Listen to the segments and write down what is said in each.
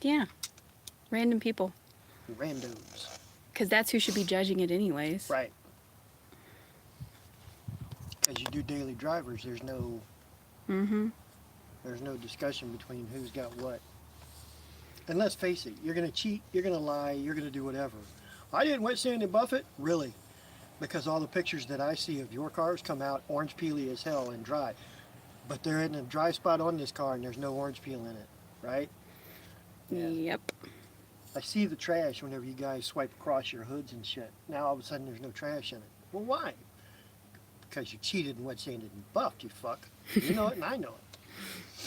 Yeah. Random people. Randos. Because that's who should be judging it anyways. Right. As you do daily drivers, there's no discussion between who's got what. And let's face it, you're gonna cheat, you're gonna lie, you're gonna do whatever. I didn't wet sand and buff it, really, because all the pictures that I see of your cars come out orange peely as hell and dry. But they're in a dry spot on this car and there's no orange peel in it, right? Yeah. Yep. I see the trash whenever you guys swipe across your hoods and shit. Now all of a sudden there's no trash in it. Well, why? Because you cheated and wet sanded and buffed, you fuck. You know it and I know it.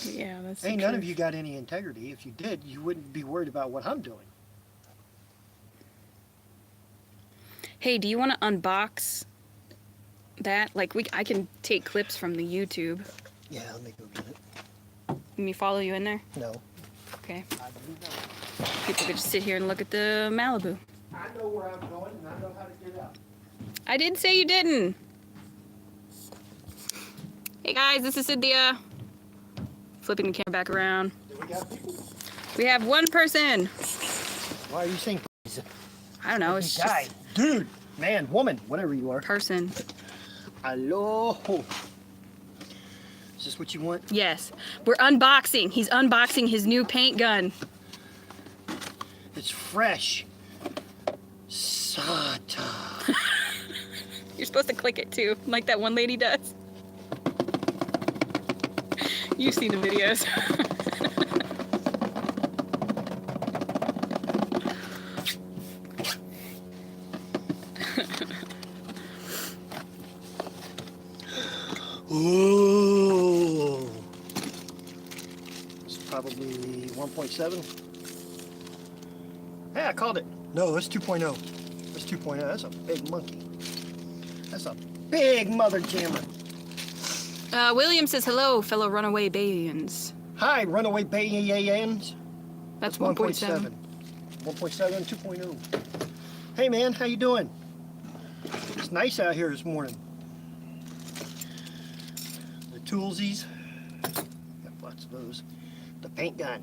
Yeah, that's Ain't none of you got any integrity. If you did, you wouldn't be worried about what I'm doing. Hey, do you want to unbox that? Like, I can take clips from the YouTube. Yeah, let me go get it. Let me follow you in there? No. Okay. I do not. People could just sit here and look at the Malibu. I know where I'm going and I know how to get out. I didn't say you didn't. Hey guys, this is Cynthia. Flipping the camera back around. Do we got people? We have one person. Why are you saying I don't know, it's guy? just Dude, man, woman, whatever you are. person. Hello. Is this what you want? Yes. We're unboxing. He's unboxing his new paint gun. It's fresh. Sata. You're supposed to click it too, like that one lady does. You've seen the videos. Ooh. It's probably 1.7. Hey, I called it. No, that's 2.0. That's 2.0. That's a big monkey. That's a big mother jammer. William says hello, fellow runaway Bayans. Hi, runaway Bayans. That's 1.7. 1.7, 2.0. Hey, man, how you doing? It's nice out here this morning. The toolsies. Got lots of those. The paint gun.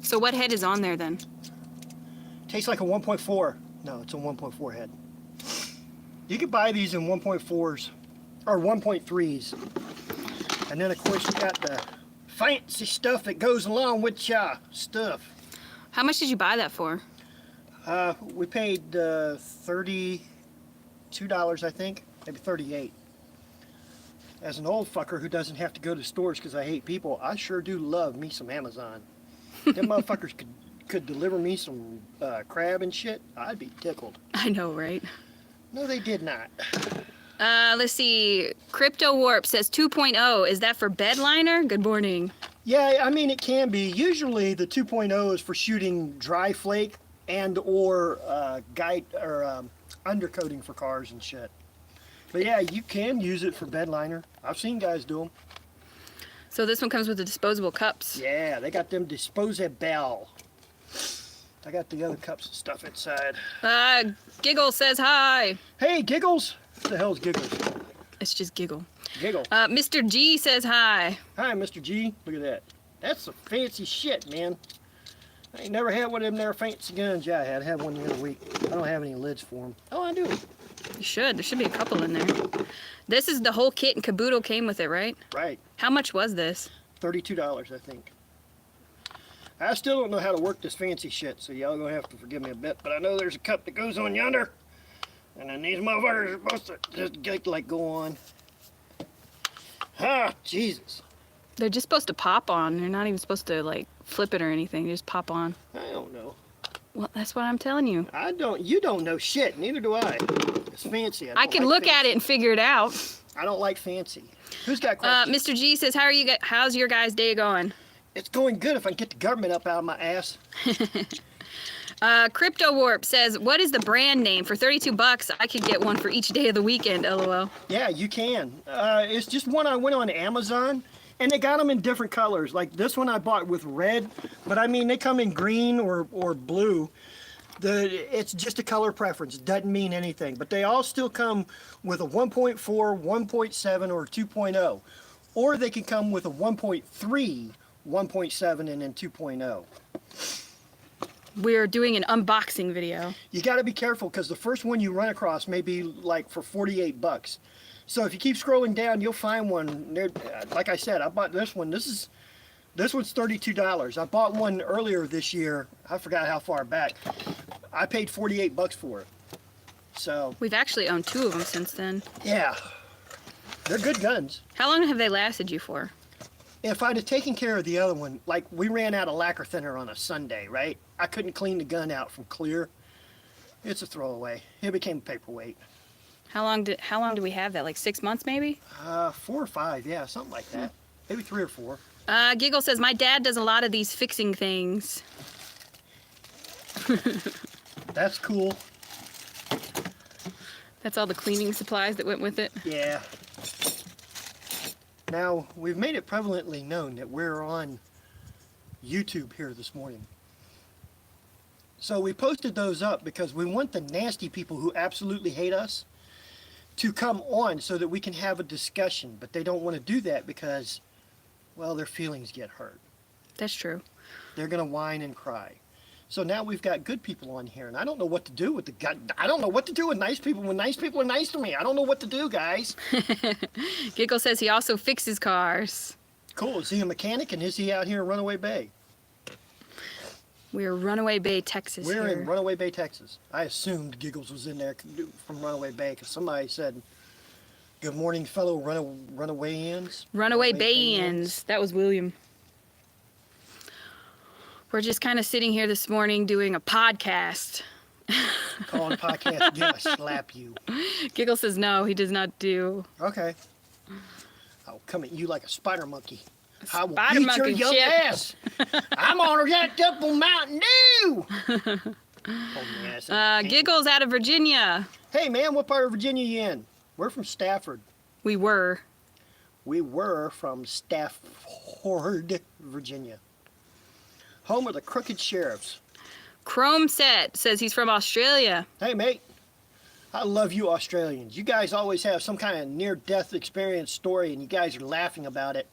So what head is on there then? Tastes like a 1.4. No, it's a 1.4 head. You could buy these in 1.4s or 1.3s. And then of course you got the fancy stuff that goes along with your stuff. How much did you buy that for? We paid $32, I think, maybe 38. As an old fucker who doesn't have to go to stores because I hate people, I sure do love me some Amazon. Them motherfuckers could deliver me some crab and shit, I'd be tickled. I know, right? No, they did not. Let's see. Crypto Warp says 2.0. Is that for bed liner? Good morning. Yeah, I mean, it can be. Usually the 2.0 is for shooting dry flake and or guide or undercoating for cars and shit. But yeah, you can use it for bed liner. I've seen guys do them. So this one comes with the disposable cups. Yeah, they got them disposable. I got the other cups and stuff inside. Giggle says hi. Hey, Giggles. What the hell's Giggles? It's just Giggle. Giggle. Mr. G says hi. Hi, Mr. G. Look at that. That's some fancy shit, man. I ain't never had one of them there fancy guns. Yeah, I had. I had one the other week. I don't have any lids for them. Oh, I do. You should. There should be a couple in there. This is the whole kit and caboodle came with it, right? Right. How much was this? $32, I think. I still don't know how to work this fancy shit, so y'all gonna have to forgive me a bit. But I know there's a cup that goes on yonder, and then these motherfuckers are supposed to just get, like, go on. Ah, Jesus. They're just supposed to pop on. They're not even supposed to, like, flip it or anything. They just pop on. I don't know. Well, that's what I'm telling you. I don't. You don't know shit. Neither do I. It's fancy. I can look at it and figure it out. I don't like fancy. Who's got questions? Mr. G says, how's your guys' day going? It's going good if I can get the government up out of my ass. Crypto Warp says, what is the brand name? For 32 bucks, I could get one for each day of the weekend, LOL. Yeah, you can. It's just one I went on Amazon, and they got them in different colors. Like this one I bought with red, but I mean, they come in green or blue. It's just a color preference. It doesn't mean anything, but they all still come with a 1.4, 1.7, or 2.0. Or they can come with a 1.3, 1.7 and then 2.0. We're doing an unboxing video. You got to be careful because the first one you run across may be like for $48. So if you keep scrolling down, you'll find one. Like I said, I bought this one. This one's $32. I bought one earlier this year. I forgot how far back. I paid $48 for it. So We've actually owned 2 of them since then. yeah, they're good guns. How long have they lasted you for? If I'd have taken care of the other one, like we ran out of lacquer thinner on a Sunday, right? I couldn't clean the gun out from clear. It's a throwaway. It became a paperweight. How long do we have that? Like 6 months maybe? 4 or 5, yeah, something like that. Maybe 3 or 4. Giggle says, my dad does a lot of these fixing things. That's cool. That's all the cleaning supplies that went with it. Yeah. Now, we've made it prevalently known that we're on YouTube here this morning. So we posted those up because we want the nasty people who absolutely hate us to come on so that we can have a discussion. But they don't want to do that because, well, their feelings get hurt. That's true. They're going to whine and cry. So now we've got good people on here, and I don't know what to do with I don't know what to do with nice people when nice people are nice to me. I don't know what to do, guys. Giggle says he also fixes cars. Cool. Is he a mechanic, and is he out here in Runaway Bay? We're Runaway Bay, Texas. We're here. in Runaway Bay, Texas. I assumed Giggles was in there from Runaway Bay because somebody said, "Good morning, fellow Runawayans." Runaway Bayans. That was William. We're just kind of sitting here this morning doing a podcast. Calling a podcast, "Give I slap you." Giggle says no, he does not do. Okay. I'll come at you like a spider monkey. I will Spider beat monkey your young chip. ass. I'm on that double Mountain Dew. Giggle's out of Virginia. Hey man, what part of Virginia you in? We're from Stafford. We were. We were from Stafford, Virginia. Home of the crooked sheriffs. Chrome Set says he's from Australia. Hey mate, I love you Australians. You guys always have some kind of near-death experience story and you guys are laughing about it.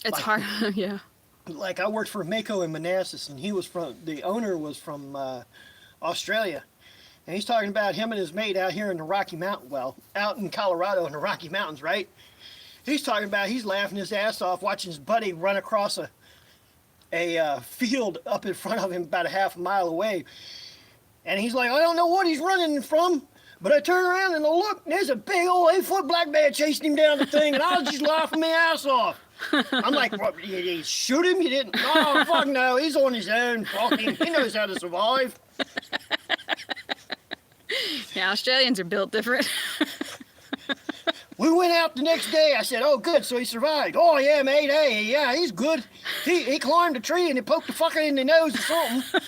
It's hard, yeah. Like I worked for Mako in Manassas and the owner was from Australia. And he's talking about him and his mate out here in the Rocky Mountain, out in Colorado in the Rocky Mountains, right? He's talking about he's laughing his ass off watching his buddy run across a field up in front of him about a half a mile away. And he's like, I don't know what he's running from, but I turn around and I look, and there's a big old 8-foot black bear chasing him down the thing, and I was just laughing my ass off. I'm like, what, you shoot him? You didn't? Oh, fuck no, he's on his own, fucking, he knows how to survive. Yeah, Australians are built different. We went out the next day. I said, oh, good, so he survived. Oh, yeah, mate, hey, yeah, he's good. He climbed a tree and he poked the fucker in the nose or something.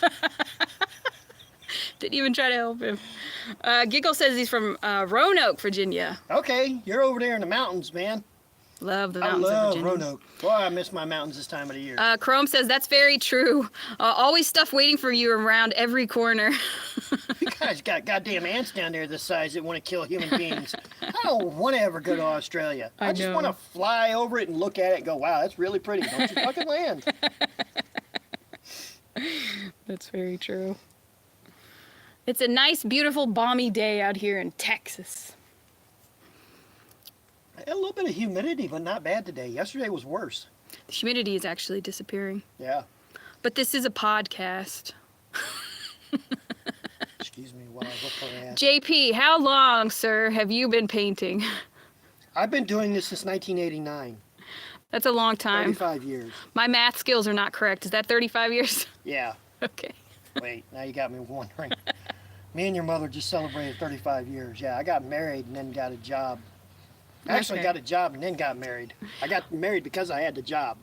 Didn't even try to help him. Giggle says he's from Roanoke, Virginia. Okay, you're over there in the mountains, man. Love the I mountains of love Virginia. Roanoke. Boy, I miss my mountains this time of the year. Chrome says that's very true. Always stuff waiting for you around every corner. You guys got goddamn ants down there this size that want to kill human beings. I don't want to ever go to Australia. I just know. want to fly over it and look at it and go, wow, that's really pretty. Don't you fucking land. That's very true. It's a nice, beautiful, balmy day out here in Texas. A little bit of humidity, but not bad today. Yesterday was worse. The humidity is actually disappearing. Yeah. But this is a podcast. Excuse me while I whip her ass. JP, how long, sir, have you been painting? I've been doing this since 1989. That's a long time. 35 years. My math skills are not correct. Is that 35 years? Yeah. Okay. Wait, now you got me wondering. Me and your mother just celebrated 35 years. Yeah, I got married and then got a job. Actually, Okay. got a job and then got married. I got married because I had the job.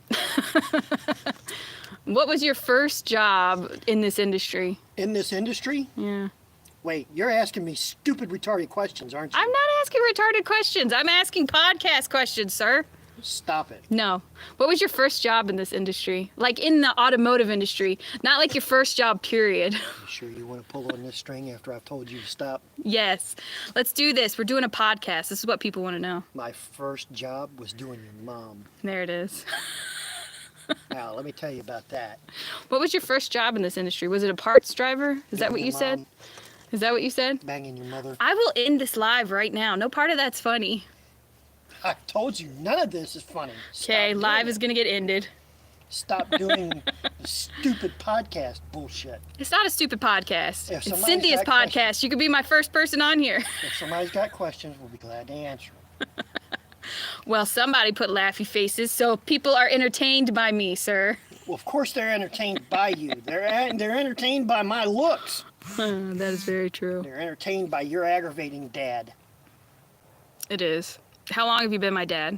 What was your first job in this industry? In this industry? Yeah. Wait, you're asking me stupid, retarded questions, aren't you? I'm not asking retarded questions. I'm asking podcast questions, sir. Stop it. No. What was your first job in this industry? Like in the automotive industry, not like your first job, period. You sure you want to pull on this string after I've told you to stop? Yes. Let's do this. We're doing a podcast. This is what people want to know. My first job was doing your mom. There it is. Now, let me tell you about that. What was your first job in this industry? Was it a parts driver? Is that what Your you said? mom Is that what you said? banging your mother. I will end this live right now. No part of that's funny. I told you, none of this is funny. Okay, live is going to get ended. Stop doing the stupid podcast bullshit. It's not a stupid podcast. If It's somebody's Cynthia's got questions- podcast. You could be my first person on here. If somebody's got questions, we'll be glad to answer them. Well, somebody put laughy faces, so people are entertained by me, sir. Well, of course they're entertained by you. They're entertained by my looks. That is very true. They're entertained by your aggravating dad. It is. How long have you been my dad?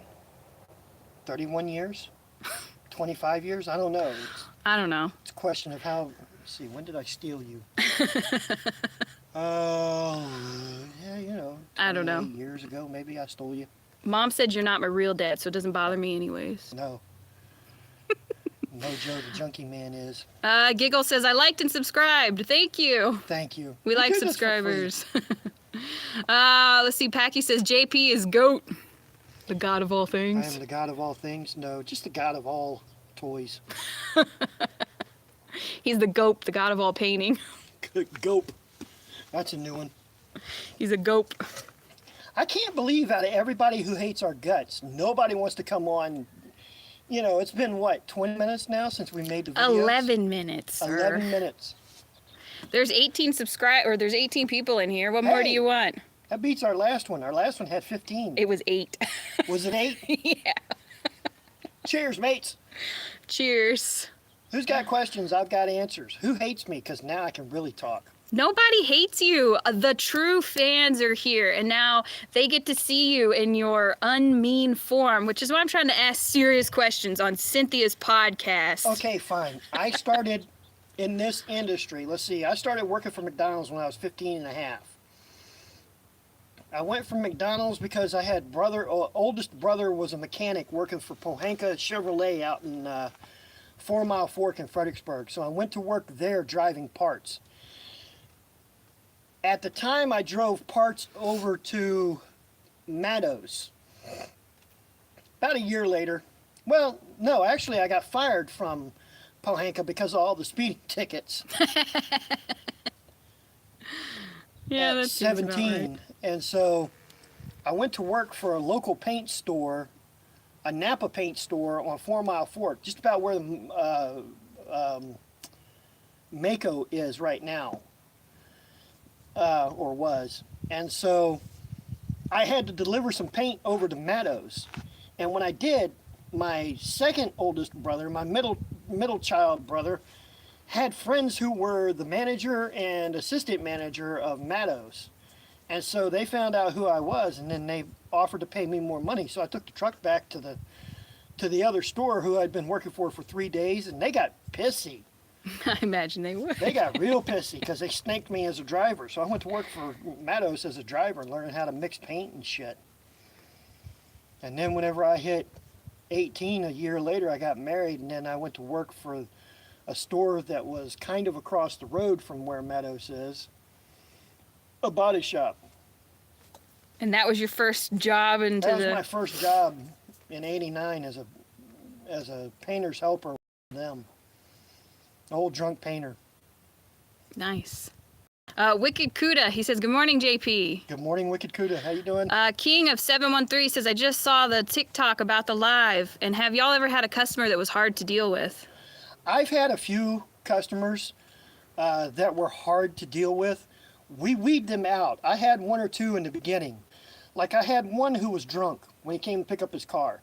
31 years? 25 years? I don't know. I don't know. It's a question of how. Let's see, when did I steal you? Oh, yeah, you know. I don't know. 28 years ago, maybe I stole you. Mom said you're not my real dad, so it doesn't bother me anyways. No. No, Joe the Junkie Man is. Giggle says, I liked and subscribed. Thank you. Thank you. We You like do this for free. subscribers. Let's see. Packy says, JP is GOAT. The god of all I things. am the god of all things. No, just the god of all toys. He's the GOAT, the god of all painting. Gope. That's a new one. He's a GOAT. I can't believe out of everybody who hates our guts, nobody wants to come on. You know, it's been what, 20 minutes now since we made the videos? 11 minutes, sir. 11 minutes. There's 18 there's 18 people in here. What more do Hey. you want? That beats our last one. Our last one had 15. It was 8. Was it 8? Yeah. Cheers, mates. Cheers. Who's got questions? I've got answers. Who hates me? Because now I can really talk. Nobody hates you. The true fans are here, and now they get to see you in your unmean form, which is why I'm trying to ask serious questions on Cynthia's podcast. Okay, fine. I started in this industry. Let's see. I started working for McDonald's when I was 15 and a half. I went from McDonald's because I had oldest brother was a mechanic working for Pohanka Chevrolet out in 4 Mile Fork in Fredericksburg. So I went to work there driving parts. At the time, I drove parts over to Meadows. About a year later, well, no, actually I got fired from Pohanka because of all the speeding tickets. Yeah, at that's 17. And so I went to work for a local paint store, a Napa paint store on 4 Mile Fork, just about where the Mako is right now, or was. And so I had to deliver some paint over to Meadows. And when I did, my second oldest brother, my middle child brother, had friends who were the manager and assistant manager of Meadows. And so they found out who I was, and then they offered to pay me more money. So I took the truck back to the other store who I'd been working for 3 days, and they got pissy. I imagine they would. They got real pissy because they snaked me as a driver. So I went to work for Meadows as a driver and learned how to mix paint and shit. And then whenever I hit 18, a year later, I got married, and then I went to work for a store that was kind of across the road from where Meadows is, a body shop. And that was your first job into That was the... my first job in '89 as a painter's helper with them. Old drunk painter. Nice. Wicked Kuda, he says, good morning, JP. Good morning, Wicked Kuda. How you doing? King of 713 says, I just saw the TikTok about the live, and have y'all ever had a customer that was hard to deal with? I've had a few customers that were hard to deal with. We weed them out. I had one or two in the beginning. Like I had one who was drunk when he came to pick up his car.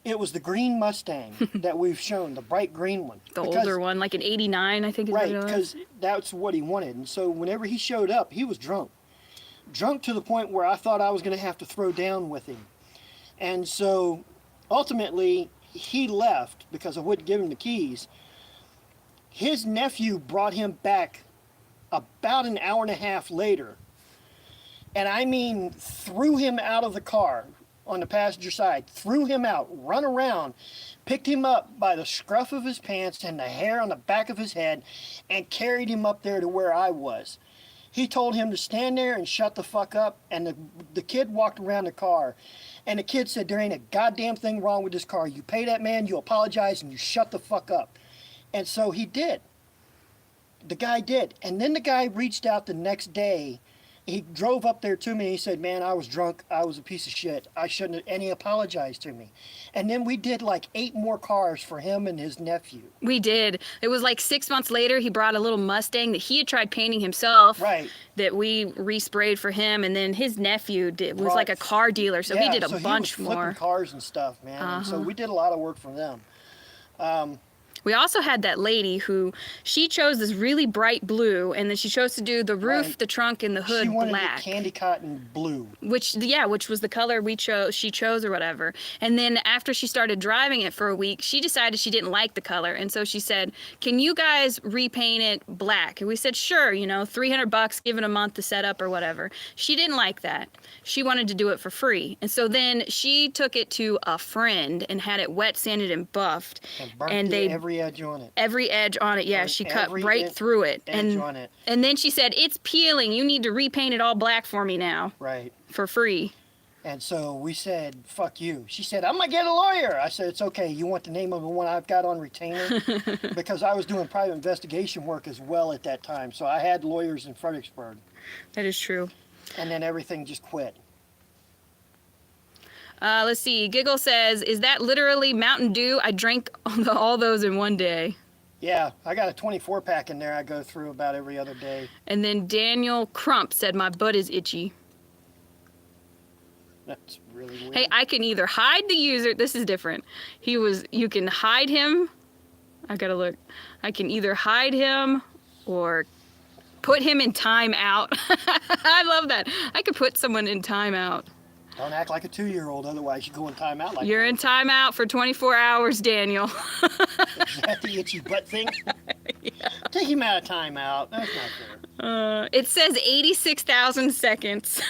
It was the green Mustang that we've shown, the bright green one. The older one, like an 89, I think is what Right, it was. because that's what he wanted. And so whenever he showed up, he was drunk. Drunk to the point where I thought I was going to have to throw down with him. And so ultimately, he left because I wouldn't give him the keys. His nephew brought him back about an hour and a half later. And I mean, threw him out of the car on the passenger side, threw him out, run around, picked him up by the scruff of his pants and the hair on the back of his head, and carried him up there to where I was. He told him to stand there and shut the fuck up. And the kid walked around the car. And the kid said, there ain't a goddamn thing wrong with this car. You pay that man, you apologize, and you shut the fuck up. And so he did. The guy did. And then the guy reached out the next day. He drove up there to me. He said, man, I was drunk. I was a piece of shit. I shouldn't have. And he apologized to me. And then we did like 8 more cars for him and his nephew. We did. It was like 6 months later, he brought a little Mustang that he had tried painting himself. Right. That we resprayed for him. And then his nephew was like a car dealer. So he did a bunch he was more. flipping cars and stuff, man. And so we did a lot of work for them. We also had that lady who, she chose this really bright blue, and then she chose to do the roof, Right. the trunk, and the hood She wanted black. it candy cotton blue. Which was the color she chose or whatever. And then after she started driving it for a week, she decided she didn't like the color. And so she said, can you guys repaint it black? And we said, sure, $300, give it a month to set up or whatever. She didn't like that. She wanted to do it for free. And so then she took it to a friend and had it wet sanded and buffed. And burnt every edge on it. Every edge on it, yeah. Burnt She cut every right through it. Edge on it. And then she said, it's peeling. You need to repaint it all black for me now. Right. For free. And so we said, fuck you. She said, I'm going to get a lawyer. I said, it's okay. You want the name of the one I've got on retainer? Because I was doing private investigation work as well at that time. So I had lawyers in Fredericksburg. That is true. And then everything just quit. Let's see. Giggle says, is that literally Mountain Dew? I drank all those in one day. Yeah, I got a 24 pack in there I go through about every other day. And then Daniel Crump said, my butt is itchy. That's really weird. Hey, I can either hide the user. This is different. You can hide him. I gotta look. I can either hide him or put him in timeout. I love that. I could put someone in timeout. Don't act like a 2-year-old, otherwise you go in timeout like You're in timeout for 24 hours, Daniel. Is that the itchy butt thing? Yeah. Take him out of timeout. That's not fair. It says 86,000 seconds.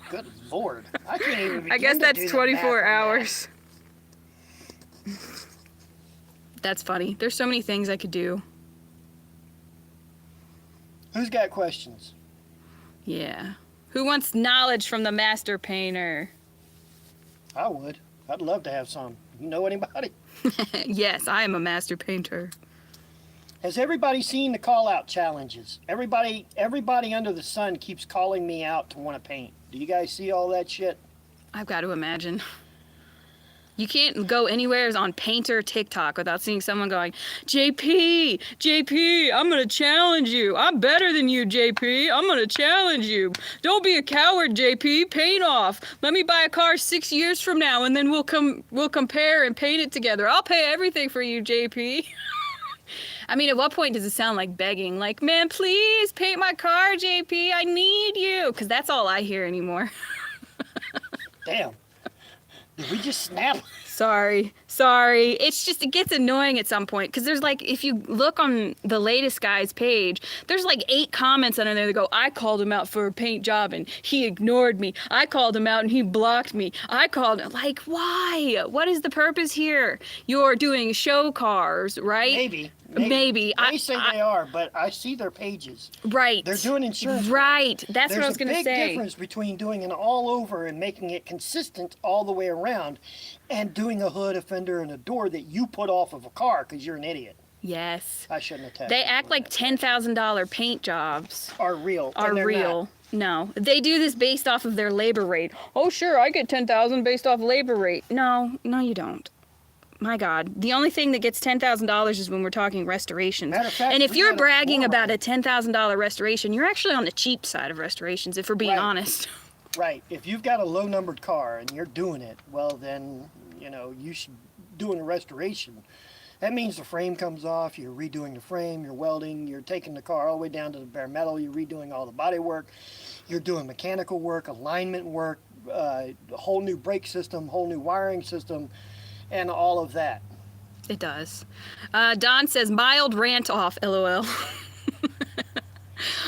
Good Lord. I can't even begin I guess to that's do the 24 math on hours. That's funny. There's so many things I could do. that. Who's got questions? Yeah. Who wants knowledge from the master painter? I would. I'd love to have some. You know anybody? Yes, I am a master painter. Has everybody seen the call-out challenges? Everybody under the sun keeps calling me out to want to paint. Do you guys see all that shit? I've got to imagine. You can't go anywhere on Painter TikTok without seeing someone going, JP, I'm going to challenge you. I'm better than you, JP. I'm going to challenge you. Don't be a coward, JP. Paint off. Let me buy a car 6 years from now, and then we'll compare and paint it together. I'll pay everything for you, JP. I mean, at what point does it sound like begging? Like, man, please paint my car, JP. I need you. Because that's all I hear anymore. Damn. Did we just snap? Sorry. It gets annoying at some point because there's like, if you look on the latest guy's page, there's like 8 comments under there that go, I called him out for a paint job and he ignored me. I called him out and he blocked me. Like, why? What is the purpose here? You're doing show cars, right? Maybe. Maybe. They say they are, but I see their pages. Right. They're doing insurance. Right. That's what I was going to say. There's a big difference between doing an all over and making it consistent all the way around and doing a hood, a fender, and a door that you put off of a car because you're an idiot. Yes. I shouldn't have texted. They act like $10,000 paint jobs are real. Are real. No, they do this based off of their labor rate. Oh, sure, I get $10,000 based off labor rate. No, you don't. My God, the only thing that gets $10,000 is when we're talking restorations. Matter of fact, and if you're bragging about a a $10,000 restoration, you're actually on the cheap side of restorations, if we're being honest. Right. If you've got a low-numbered car and you're doing it, well, then, you should doing a restoration. That means the frame comes off, you're redoing the frame, you're welding, you're taking the car all the way down to the bare metal, you're redoing all the body work, you're doing mechanical work, alignment work, a whole new brake system, whole new wiring system, and all of that. It does. Don says, mild rant off, LOL.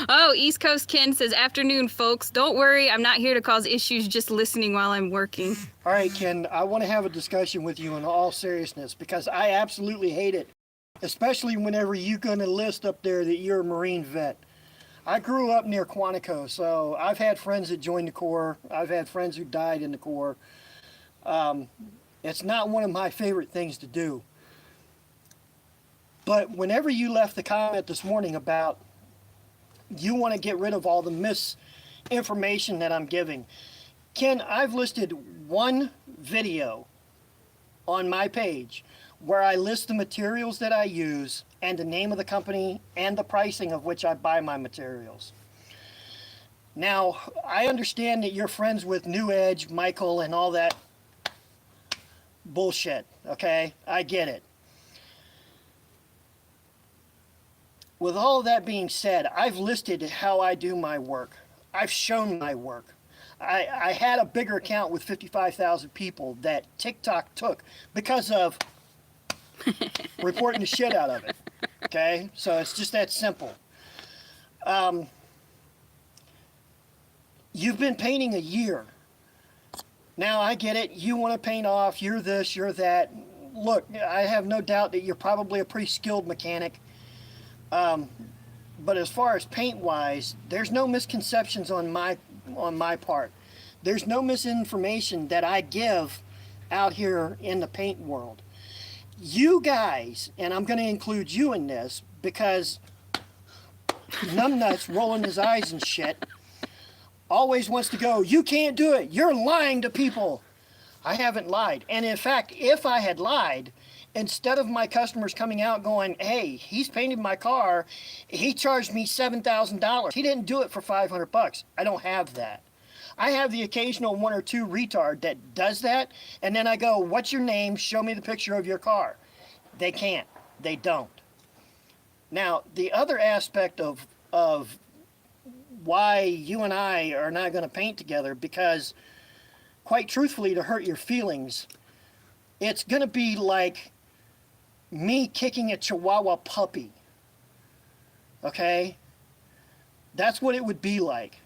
Oh, East Coast Ken says, afternoon, folks. Don't worry, I'm not here to cause issues, just listening while I'm working. All right, Ken, I want to have a discussion with you in all seriousness because I absolutely hate it, especially whenever you're going to list up there that you're a Marine vet. I grew up near Quantico, so I've had friends that joined the Corps. I've had friends who died in the Corps. It's not one of my favorite things to do. But whenever you left the comment this morning about you want to get rid of all the misinformation that I'm giving, Ken, I've listed one video on my page where I list the materials that I use and the name of the company and the pricing of which I buy my materials. Now, I understand that you're friends with New Edge, Michael, and all that bullshit, okay? I get it. With all of that being said, I've listed how I do my work. I've shown my work. I had a bigger account with 55,000 people that TikTok took because of reporting the shit out of it. Okay? So it's just that simple. You've been painting a year. Now I get it. You want to paint off. You're this, you're that. Look, I have no doubt that you're probably a pretty skilled mechanic. But as far as paint-wise, there's no misconceptions on my part. There's no misinformation that I give out here in the paint world. You guys, and I'm going to include you in this because numbnuts rolling his eyes and shit always wants to go, you can't do it. You're lying to people. I haven't lied. And in fact, if I had lied, instead of my customers coming out going, hey, he's painted my car, he charged me $7,000. He didn't do it for $500. I don't have that. I have the occasional one or two retard that does that, and then I go, what's your name? Show me the picture of your car. They can't. They don't. Now, the other aspect of why you and I are not going to paint together, because quite truthfully, to hurt your feelings, it's going to be like me kicking a Chihuahua puppy. Okay? That's what it would be like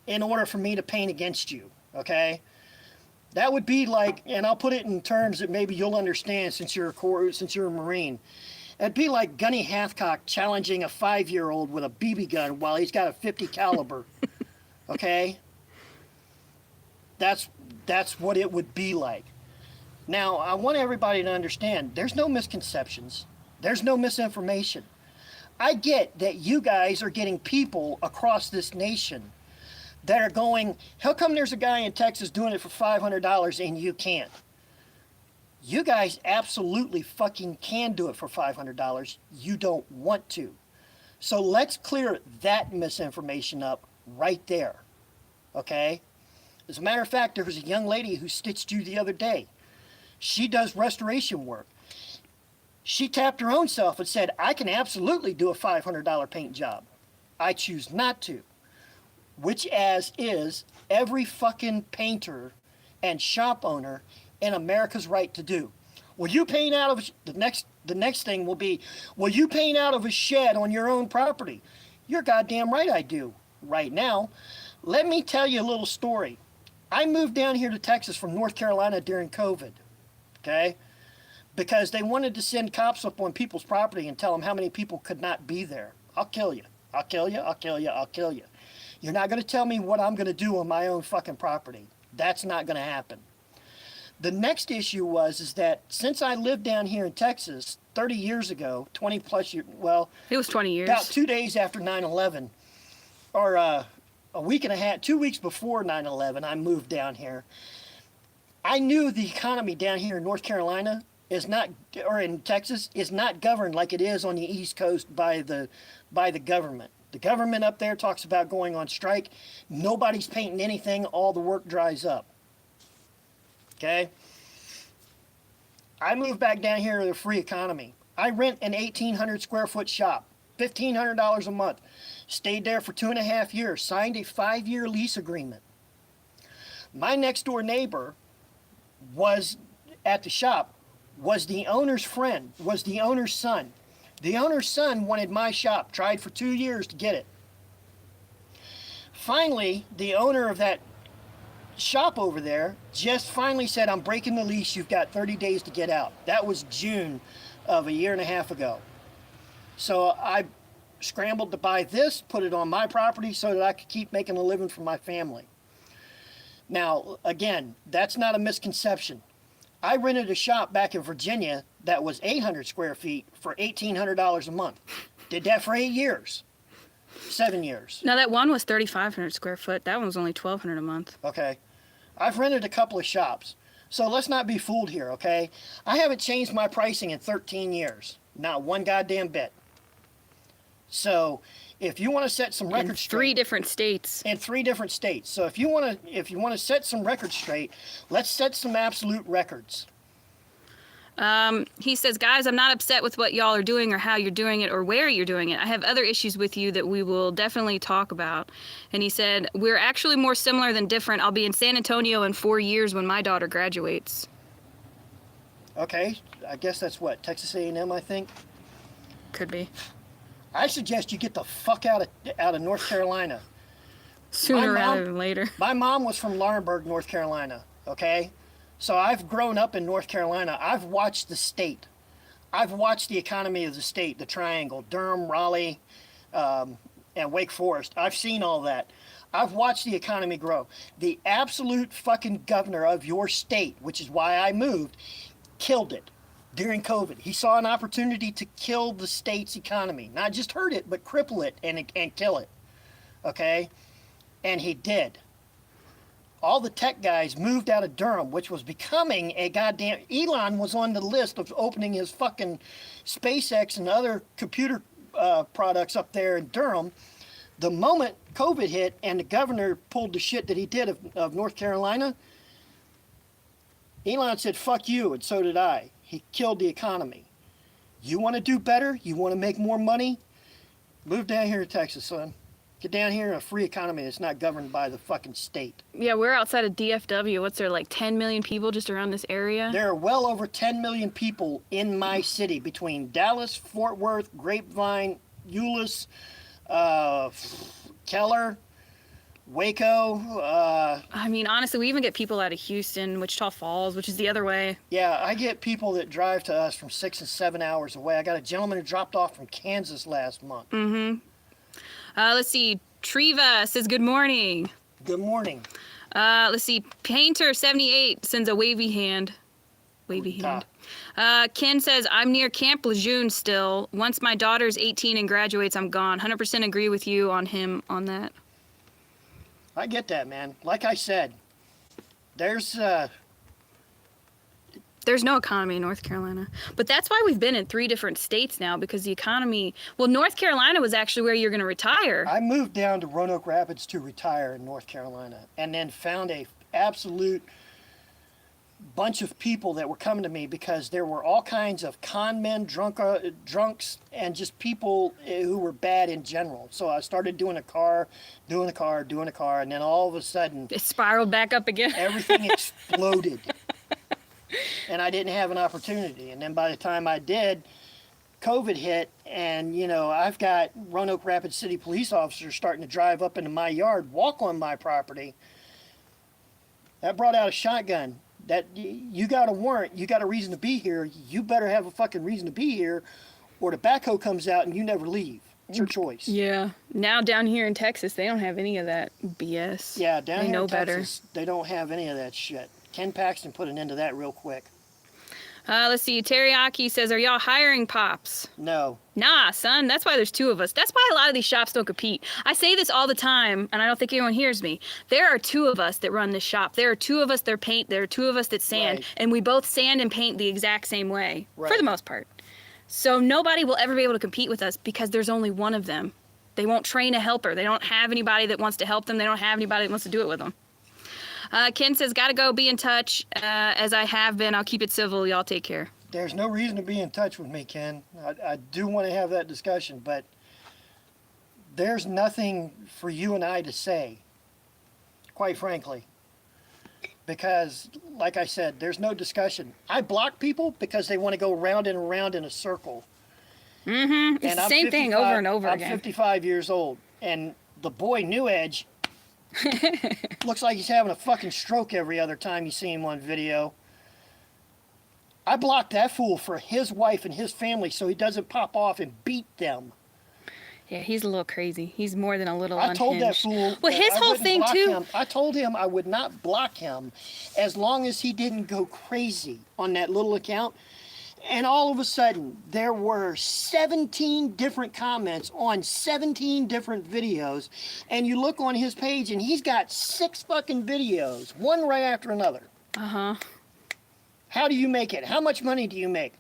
in order for me to paint against you. Okay? That would be like, and I'll put it in terms that maybe you'll understand since you're a Marine. It'd be like Gunny Hathcock challenging a 5-year-old with a BB gun while he's got a 50 caliber. Okay? That's what it would be like. Now, I want everybody to understand, there's no misconceptions. There's no misinformation. I get that you guys are getting people across this nation that are going, how come there's a guy in Texas doing it for $500 and you can't? You guys absolutely fucking can do it for $500. You don't want to. So let's clear that misinformation up right there. Okay? As a matter of fact, there was a young lady who stitched you the other day. She does restoration work. She tapped her own self and said, I can absolutely do a $500 paint job. I choose not to. Which as is every fucking painter and shop owner in America's right to do. Will you paint out of, the next thing will be, will you paint out of a shed on your own property? You're goddamn right I do. Right now. Let me tell you a little story. I moved down here to Texas from North Carolina during COVID. Okay? Because they wanted to send cops up on people's property and tell them how many people could not be there. I'll kill you. I'll kill you. I'll kill you. I'll kill you. You're not going to tell me what I'm going to do on my own fucking property. That's not going to happen. The next issue is that since I lived down here in Texas 30 years ago, 20 plus years, well, It was 20 years. about 2 days after 9/11, or a week and a half, 2 weeks before 9/11, I moved down here. I knew the economy down here in North Carolina is not, or in Texas, is not governed like it is on the East Coast by the government. The government up there talks about going on strike. Nobody's painting anything. All the work dries up. Okay? I moved back down here to the free economy. I rent an 1,800 square foot shop, $1,500 a month. Stayed there for 2.5 years. Signed a 5-year lease agreement. My next door neighbor was at the shop, was the owner's friend, was the owner's son. The owner's son wanted my shop, tried for 2 years to get it. Finally, the owner of that shop over there just finally said, I'm breaking the lease, you've got 30 days to get out. That was June of 1.5 years ago. So scrambled to buy this, put it on my property so that I could keep making a living for my family. Now, again, that's not a misconception. I rented a shop back in Virginia that was 800 square feet for $1,800 a month. Did that for 8 years. 7 years. Now that one was 3,500 square foot. That one was only 1,200 a month. Okay. I've rented a couple of shops. So let's not be fooled here, okay? I haven't changed my pricing in 13 years. Not one goddamn bit. So if you want to set some records straight. 3 different states. In 3 different states. So if you want to set some records straight, let's set some absolute records. He says, guys, I'm not upset with what y'all are doing or how you're doing it or where you're doing it. I have other issues with you that we will definitely talk about. And he said, we're actually more similar than different. I'll be in San Antonio in 4 years when my daughter graduates. Okay, I guess that's what, Texas A&M, I think? Could be. I suggest you get the fuck out of North Carolina. Sooner rather than later. My mom was from Laurinburg, North Carolina, okay? So I've grown up in North Carolina. I've watched the state. I've watched the economy of the state, the triangle, Durham, Raleigh, and Wake Forest. I've seen all that. I've watched the economy grow. The absolute fucking governor of your state, which is why I moved, killed it during COVID. He saw an opportunity to kill the state's economy. Not just hurt it, but cripple it and kill it. Okay? And he did. All the tech guys moved out of Durham, which was becoming a goddamn... Elon was on the list of opening his fucking SpaceX and other computer products up there in Durham. The moment COVID hit and the governor pulled the shit that he did of North Carolina, Elon said, fuck you, and so did I. He killed the economy. You want to do better? You want to make more money? Move down here to Texas, son. Get down here in a free economy that's not governed by the fucking state. Yeah, we're outside of DFW. What's there, like 10 million people just around this area? There are well over 10 million people in my city between Dallas, Fort Worth, Grapevine, Euless, Keller, Waco. I mean, honestly, we even get people out of Houston, Wichita Falls, which is the other way. Yeah, I get people that drive to us from 6 and 7 hours away. I got a gentleman who dropped off from Kansas last month. Mm-hmm. Let's see. Triva says, good morning. Good morning. Let's see. Painter78 sends a wavy hand. Wavy hand. Ken says, I'm near Camp Lejeune still. Once my daughter's 18 and graduates, I'm gone. 100% agree with you on him on that. I get that, man. Like I said, there's no economy in North Carolina. But that's why we've been in 3 different states now, because the economy... Well, North Carolina was actually where you're going to retire. I moved down to Roanoke Rapids to retire in North Carolina, and then found a absolute bunch of people that were coming to me because there were all kinds of con men, drunks, and just people who were bad in general. So I started doing a car, and then all of a sudden... It spiraled back up again. Everything exploded. And I didn't have an opportunity. And then by the time I did, COVID hit, and, you know, I've got Roanoke Rapids City police officers starting to drive up into my yard, walk on my property. That brought out a shotgun. That you got a warrant, you got a reason to be here, you better have a fucking reason to be here, or the backhoe comes out and you never leave. It's your choice. Yeah. Now down here in Texas, they don't have any of that BS. Yeah, down here in Texas, they don't have any of that shit. Ken Paxton put an end to that real quick. Let's see. Teriyaki says, are y'all hiring pops? No. Nah, son. That's why there's 2 of us. That's why a lot of these shops don't compete. I say this all the time, and I don't think anyone hears me. There are 2 of us that run this shop. There are 2 of us that paint. There are 2 of us that sand. Right. And we both sand and paint the exact same way, right. For the most part. So nobody will ever be able to compete with us because there's only one of them. They won't train a helper. They don't have anybody that wants to help them. They don't have anybody that wants to do it with them. Ken says, gotta go, be in touch. As I have been, I'll keep it civil. Y'all take care. There's no reason to be in touch with me, Ken. I do want to have that discussion, but there's nothing for you and I to say, quite frankly. Because, like I said, there's no discussion. I block people because they want to go round and around in a circle. Mm-hmm. It's the same thing over and over again. I'm 55 years old, and the boy New Edge looks like he's having a fucking stroke every other time you see him on video. I blocked that fool for his wife and his family so he doesn't pop off and beat them. Yeah, he's a little crazy. He's more than a little I unhinged. told that fool. Well, that his I whole wouldn't thing block too. him. I told him I would not block him as long as he didn't go crazy on that little account. And all of a sudden, there were 17 different comments on 17 different videos. And you look on his page, and he's got 6 fucking videos, one right after another. Uh-huh. How do you make it? How much money do you make?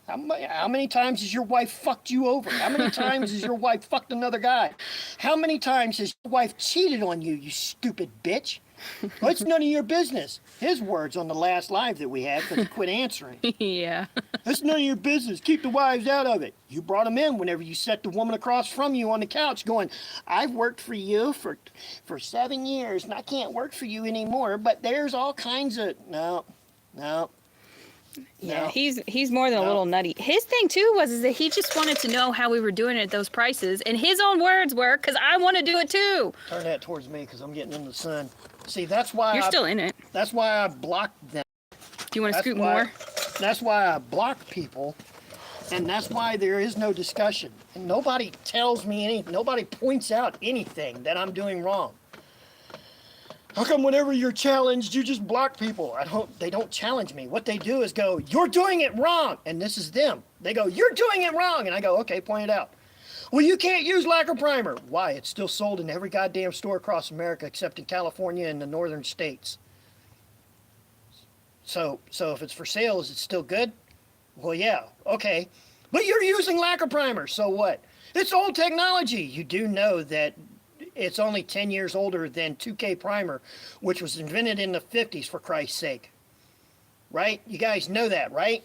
How many times has your wife fucked you over? How many times has your wife fucked another guy? How many times has your wife cheated on you, you stupid bitch? Well, it's none of your business. His words on the last live that we had, because he quit answering. Yeah. It's none of your business. Keep the wives out of it. You brought him in whenever you set the woman across from you on the couch going, I've worked for you for 7 years, and I can't work for you anymore, but there's all kinds of... No. Yeah, No. he's more than a No. little nutty. His thing too was that he just wanted to know how we were doing it at those prices, and his own words were, "Cause I want to do it too." Turn that towards me, because I'm getting in the sun. See, that's why You're still in it. That's why I blocked them. Do you want to That's scoot why, more? That's why I block people, and that's why there is no discussion. And nobody tells me anything. Nobody points out anything that I'm doing wrong. How come whenever you're challenged, you just block people? They don't challenge me. What they do is go, you're doing it wrong. And this is them. They go, you're doing it wrong. And I go, okay, point it out. Well, you can't use lacquer primer. Why? It's still sold in every goddamn store across America except in California and the northern states. So if it's for sale, is it still good? Well, yeah, okay. But you're using lacquer primer, so what? It's old technology. You do know that it's only 10 years older than 2K primer, which was invented in the 50s, for Christ's sake. Right? You guys know that, right?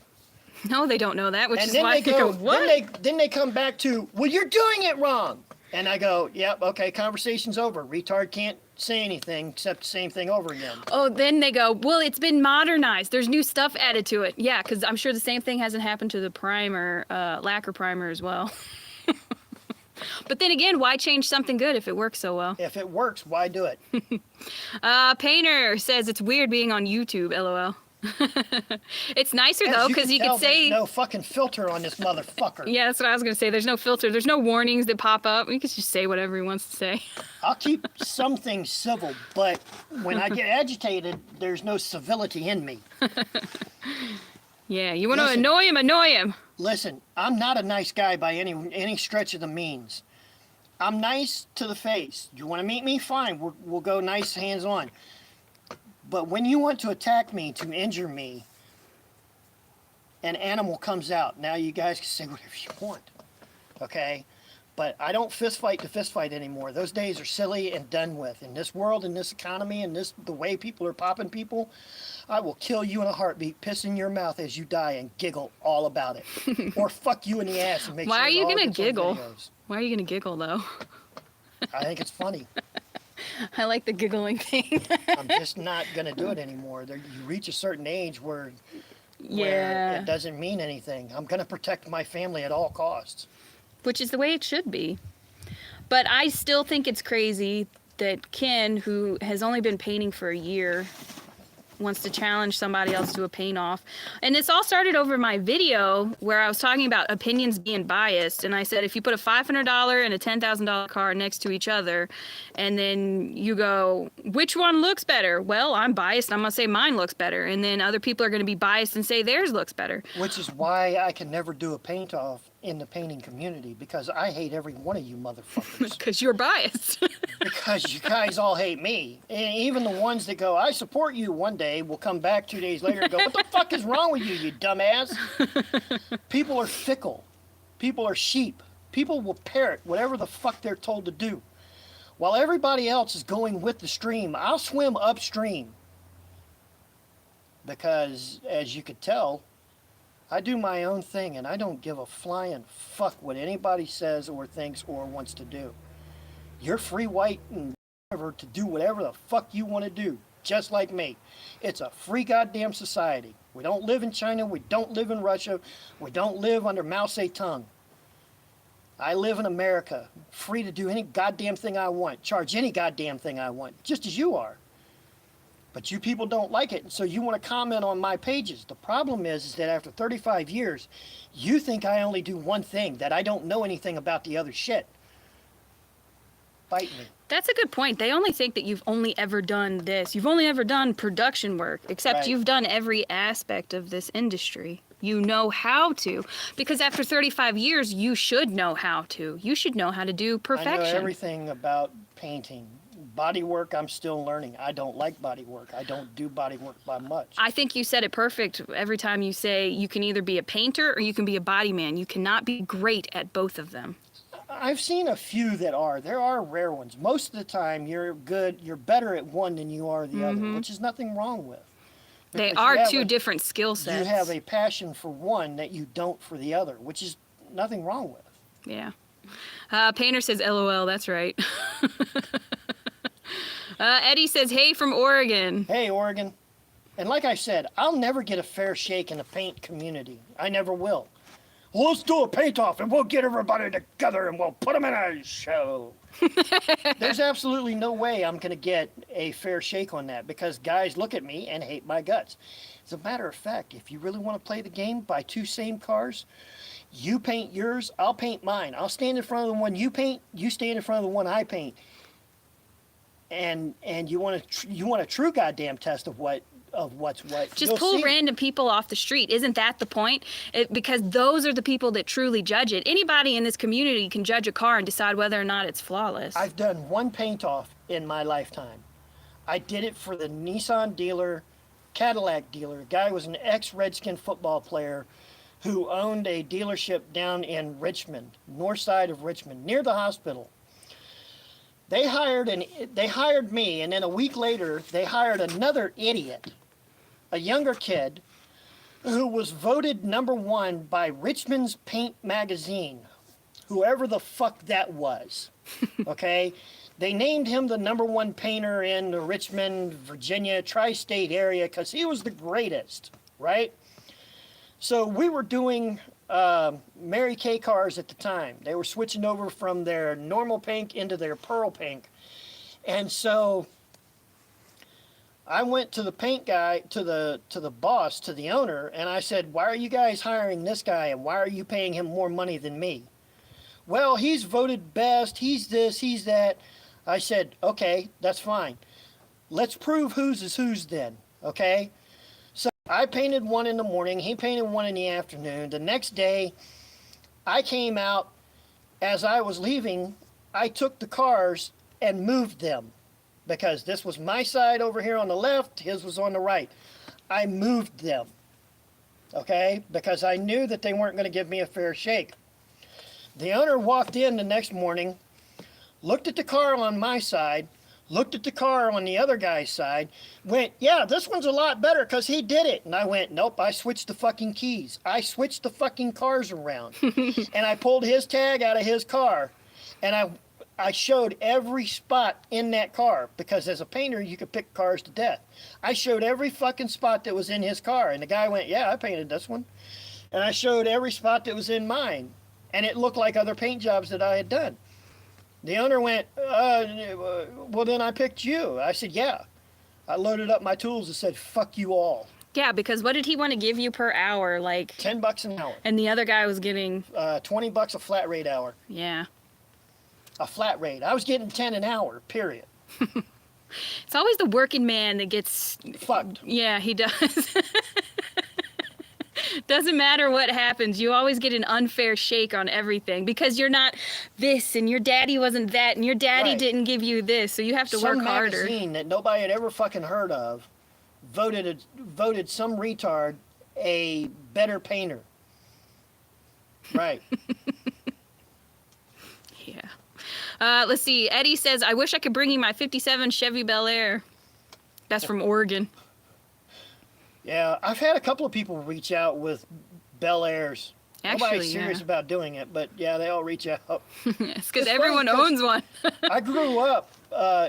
No, they don't know that, which And is then why they go, what? then they come back to, well, you're doing it wrong. And I go, yep, okay, conversation's over. Retard can't say anything except the same thing over again. Oh, then they go, well, it's been modernized. There's new stuff added to it. Yeah, because I'm sure the same thing hasn't happened to the primer, lacquer primer as well. But then again, why change something good if it works so well? If it works, why do it? Painter says it's weird being on YouTube, LOL. It's nicer As though, you because can you tell, could say... there's no fucking filter on this motherfucker. Yeah, that's what I was going to say. There's no filter. There's no warnings that pop up. You can just say whatever he wants to say. I'll keep some things civil, but when I get agitated, there's no civility in me. Yeah, you want to Listen. annoy him. Listen, I'm not a nice guy by any stretch of the means. I'm nice to the face. You want to meet me? Fine. We'll go nice hands on. But when you want to attack me, to injure me, an animal comes out. Now you guys can say whatever you want. Okay? But I don't fist fight to fist fight anymore. Those days are silly and done with. In this world, in this economy, and the way people are popping people, I will kill you in a heartbeat, piss in your mouth as you die, and giggle all about it. Or fuck you in the ass and make Why sure are it you all gonna gets on giggle? videos. Why are you going to giggle, though? I think it's funny. I like the giggling thing. I'm just not going to do it anymore. You reach a certain age where Yeah. it doesn't mean anything. I'm going to protect my family at all costs. Which is the way it should be. But I still think it's crazy that Ken, who has only been painting for a year, wants to challenge somebody else to a paint off. And this all started over my video where I was talking about opinions being biased. And I said, if you put a $500 and a $10,000 car next to each other, and then you go, which one looks better? Well, I'm biased. I'm going to say mine looks better. And then other people are going to be biased and say theirs looks better. Which is why I can never do a paint off in the painting community, because I hate every one of you motherfuckers. Because you're biased. Because you guys all hate me. And even the ones that go, I support you, one day will come back 2 days later and go, what the fuck is wrong with you, you dumbass? People are fickle. People are sheep. People will parrot whatever the fuck they're told to do. While everybody else is going with the stream, I'll swim upstream. Because, as you could tell, I do my own thing, and I don't give a flying fuck what anybody says or thinks or wants to do. You're free, white, and whatever to do whatever the fuck you want to do, just like me. It's a free goddamn society. We don't live in China. We don't live in Russia. We don't live under Mao Zedong. I live in America, free to do any goddamn thing I want, charge any goddamn thing I want, just as you are. But you people don't like it, and so you want to comment on my pages. The problem is that after 35 years, you think I only do one thing, that I don't know anything about the other shit. fight me. That's a good point. They only think that you've only ever done this. You've only ever done production work, except Right. you've done every aspect of this industry. You know how to. Because after 35 years, you should know how to. You should know how to do perfection. I know everything about painting. Body work, I'm still learning. I don't like body work. I don't do body work by much. I think you said it perfect every time you say you can either be a painter or you can be a body man. You cannot be great at both of them. I've seen a few that are. There are rare ones. Most of the time, you're better at one than you are the other, which is nothing wrong with. They Because are you have two a- different skill sets. You have a passion for one that you don't for the other, which is nothing wrong with. Yeah. Painter says, LOL, that's right. Eddie says, hey from Oregon. Hey, Oregon. And like I said, I'll never get a fair shake in the paint community. I never will. Well, let's do a paint-off and we'll get everybody together and we'll put them in a show. There's absolutely no way I'm going to get a fair shake on that because guys look at me and hate my guts. As a matter of fact, if you really want to play the game, buy two same cars. You paint yours, I'll paint mine. I'll stand in front of the one you paint, you stand in front of the one I paint. And you want a true goddamn test of what's what. Just You'll pull see. random people off the street. Isn't that the point? Because those are the people that truly judge it. Anybody in this community can judge a car and decide whether or not it's flawless. I've done one paint off in my lifetime. I did it for the Nissan dealer, Cadillac dealer. Guy was an ex-Redskin football player who owned a dealership down in Richmond, north side of Richmond, near the hospital. They hired me, and then a week later, they hired another idiot, a younger kid, who was voted #1 by Richmond's Paint Magazine, whoever the fuck that was, okay? They named him the #1 painter in the Richmond, Virginia, tri-state area because he was the greatest, right? So we were doing Mary Kay cars at the time. They were switching over from their normal pink into their pearl pink. And so I went to the paint guy, to the boss, to the owner, and I said, why are you guys hiring this guy and why are you paying him more money than me? Well, he's voted best, he's this, he's that. I said, okay, that's fine. Let's prove whose is whose then, okay? I painted one in the morning, he painted one in the afternoon. The next day, I came out, as I was leaving, I took the cars and moved them because this was my side over here on the left, his was on the right. I moved them, okay, because I knew that they weren't going to give me a fair shake. The owner walked in the next morning, looked at the car on my side, looked at the car on the other guy's side, went, yeah, this one's a lot better because he did it. And I went, nope, I switched the fucking keys. I switched the fucking cars around. And I pulled his tag out of his car. And I showed every spot in that car because as a painter, you could pick cars to death. I showed every fucking spot that was in his car. And the guy went, yeah, I painted this one. And I showed every spot that was in mine. And it looked like other paint jobs that I had done. The owner went, well, then I picked you. I said, yeah. I loaded up my tools and said, fuck you all. Yeah, because what did he want to give you per hour? Like $10 an hour. And the other guy was getting $20 a flat rate hour. Yeah. A flat rate. I was getting 10 an hour, period. It's always the working man that gets fucked. Yeah, he does. Doesn't matter what happens, you always get an unfair shake on everything because you're not this and your daddy wasn't that and your daddy didn't give you this, so you have to work harder. Some magazine that nobody had ever fucking heard of voted some retard a better painter. Right. Yeah. Let's see. Eddie says, I wish I could bring you my 57 Chevy Bel Air. That's from Oregon. Yeah, I've had a couple of people reach out with Bel Airs. Nobody's serious about doing it, but yeah, they all reach out. It's because everyone owns one. I grew up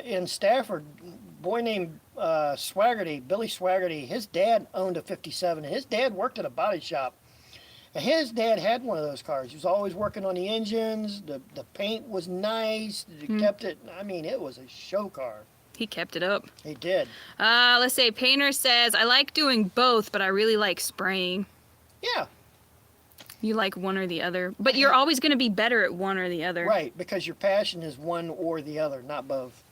in Stafford. A boy named Swaggerty, Billy Swaggerty, his dad owned a 57, and his dad worked at a body shop. And his dad had one of those cars. He was always working on the engines. The paint was nice. He kept it. I mean, it was a show car. He kept it up. He did. Let's say Painter says, I like doing both, but I really like spraying. Yeah. You like one or the other, but you're always going to be better at one or the other. Right, because your passion is one or the other, not both.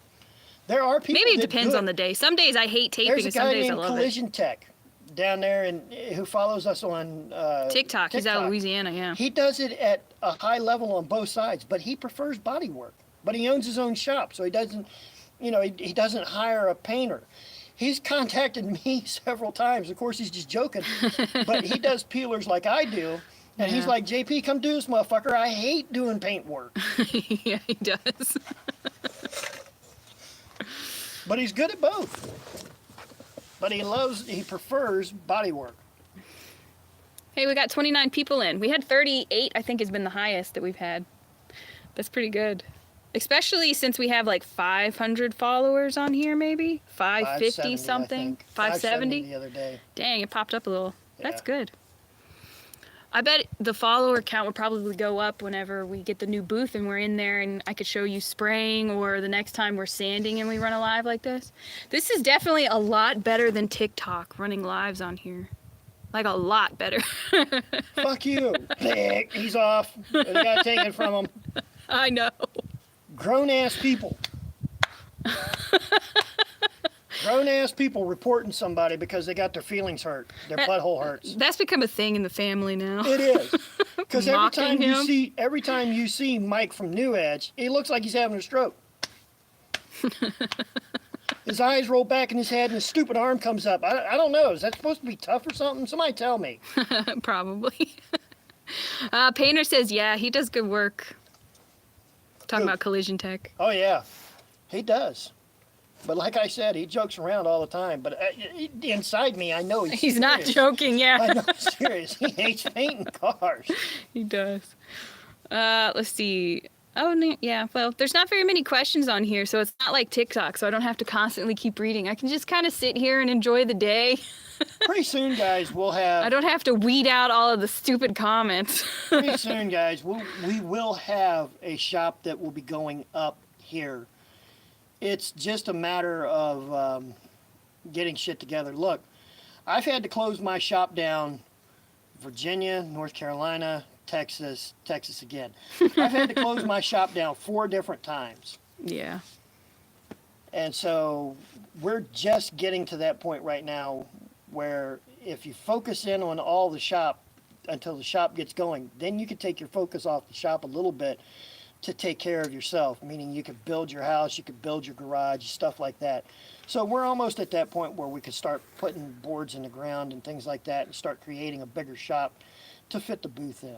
There are people. Maybe it that depends do on the day. Some days I hate taping, There's a and some guy days I named love Collision Tech down there, and who follows us on TikTok. He's out of Louisiana, yeah. He does it at a high level on both sides, but he prefers body work. But he owns his own shop, so he doesn't, he doesn't hire a painter. He's contacted me several times. Of course, he's just joking, but he does peelers like I do. And he's like, JP, come do this, motherfucker. I hate doing paint work. Yeah, he does. But he's good at both. But he prefers body work. Hey, we got 29 people in. We had 38, I think has been the highest that we've had. That's pretty good. Especially since we have like 500 followers on here, maybe? 550 something? 570? The other day. Dang, it popped up a little. That's Yeah. good. I bet the follower count would probably go up whenever we get the new booth and we're in there and I could show you spraying, or the next time we're sanding and we run a live like this. This is definitely a lot better than TikTok, running lives on here. Like a lot better. Fuck you. He's off. We gotta take it from him. I know. Grown-ass people. Grown-ass people reporting somebody because they got their feelings hurt. Their butthole hurts. That's become a thing in the family now. It is. Because Mocking him. every time you see Mike from New Edge, he looks like he's having a stroke. His eyes roll back in his head and his stupid arm comes up. I don't know. Is that supposed to be tough or something? Somebody tell me. Probably. Painter says, yeah, he does good work. Talking Good. about Collision Tech. Oh, yeah. He does. But like I said, he jokes around all the time. But inside me, I know he's He's not serious. joking, yeah. I know he's serious. He hates painting cars. He does. Let's see. Oh, yeah. Well, there's not very many questions on here, so it's not like TikTok, so I don't have to constantly keep reading. I can just kind of sit here and enjoy the day. Pretty soon, guys, we'll have... I don't have to weed out all of the stupid comments. Pretty soon, guys, we will have a shop that will be going up here. It's just a matter of getting shit together. Look, I've had to close my shop down, Virginia, North Carolina, Texas again. I've had to close my shop down 4 different times. Yeah. And so we're just getting to that point right now where if you focus in on all the shop until the shop gets going, then you can take your focus off the shop a little bit to take care of yourself, meaning you could build your house, you could build your garage, stuff like that. So we're almost at that point where we could start putting boards in the ground and things like that and start creating a bigger shop to fit the booth in.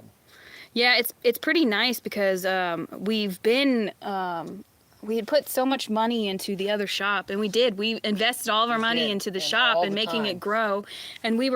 Yeah, it's pretty nice because we've been we had put so much money into the other shop, and we invested all of our money into the shop and making it grow. And we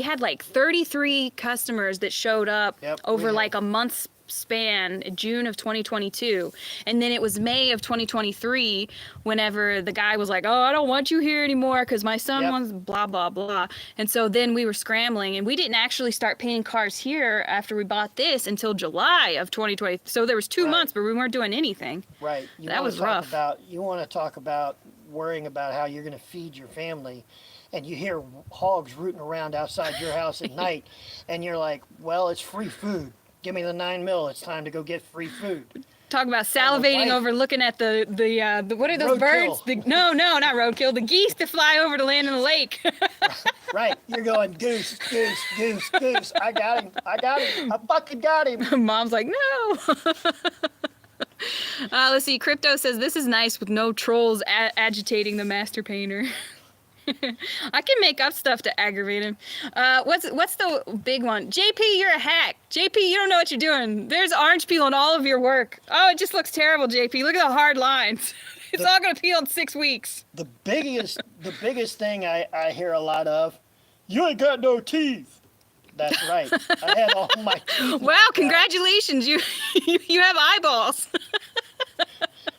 had like 33 customers that showed up over like a month's span, June of 2022, and then it was May of 2023 whenever the guy was like, oh, I don't want you here anymore because my son wants blah blah blah. And so then we were scrambling, and we didn't actually start painting cars here after we bought this until July of 2020. So there was 2 months but we weren't doing anything. Right. That was rough. You want to talk about worrying about how you're going to feed your family, and you hear hogs rooting around outside your house at night, and you're like, well, it's free food. Give me the 9mm. It's time to go get free food. Talk about salivating over looking at the what are those birds? Roadkill. No, not roadkill. The geese that fly over to land in the lake. Right. You're going, goose, goose, goose, goose. I got him. I fucking got him. Mom's like, no. Let's see. Crypto says, this is nice with no trolls agitating the master painter. I can make up stuff to aggravate him. What's the big one? JP, you're a hack. JP, you don't know what you're doing. There's orange peel in all of your work. Oh, it just looks terrible, JP. Look at the hard lines. It's all going to peel in 6 weeks. The biggest thing I hear a lot of, you ain't got no teeth. That's right. I had all my teeth. Wow, congratulations. You have eyeballs.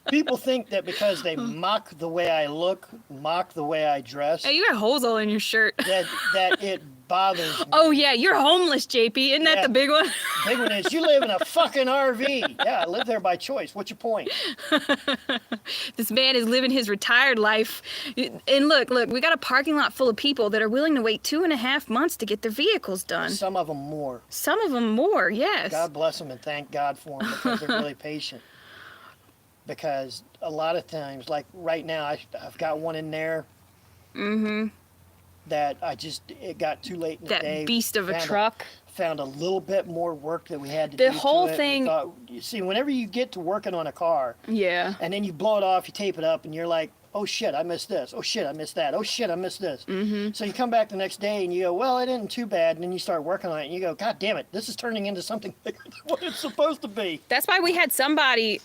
People think that because they mock the way I look, mock the way I dress, Hey, you got holes all in your shirt. that it bothers me. Oh yeah, you're homeless, JP. Isn't that Yeah. the big one? Big one is you live in a fucking RV. Yeah, I live there by choice. What's your point? This man is living his retired life. And look, we got a parking lot full of people that are willing to wait 2.5 months to get their vehicles done. Some of them more. Some of them more, yes. God bless them and thank God for them because they're really patient. Because a lot of times, like right now, I've got one in there that it got too late in the day. That beast of a truck. Found a little bit more work that we had to do. The whole to it. thing. You see, whenever you get to working on a car, Yeah. and then you blow it off, you tape it up, and you're like, oh shit, I missed this. Oh shit, I missed that. Oh shit, I missed this. So you come back the next day and you go, well, it isn't too bad. And then you start working on it and you go, God damn it, this is turning into something bigger than what it's supposed to be. That's why we had somebody.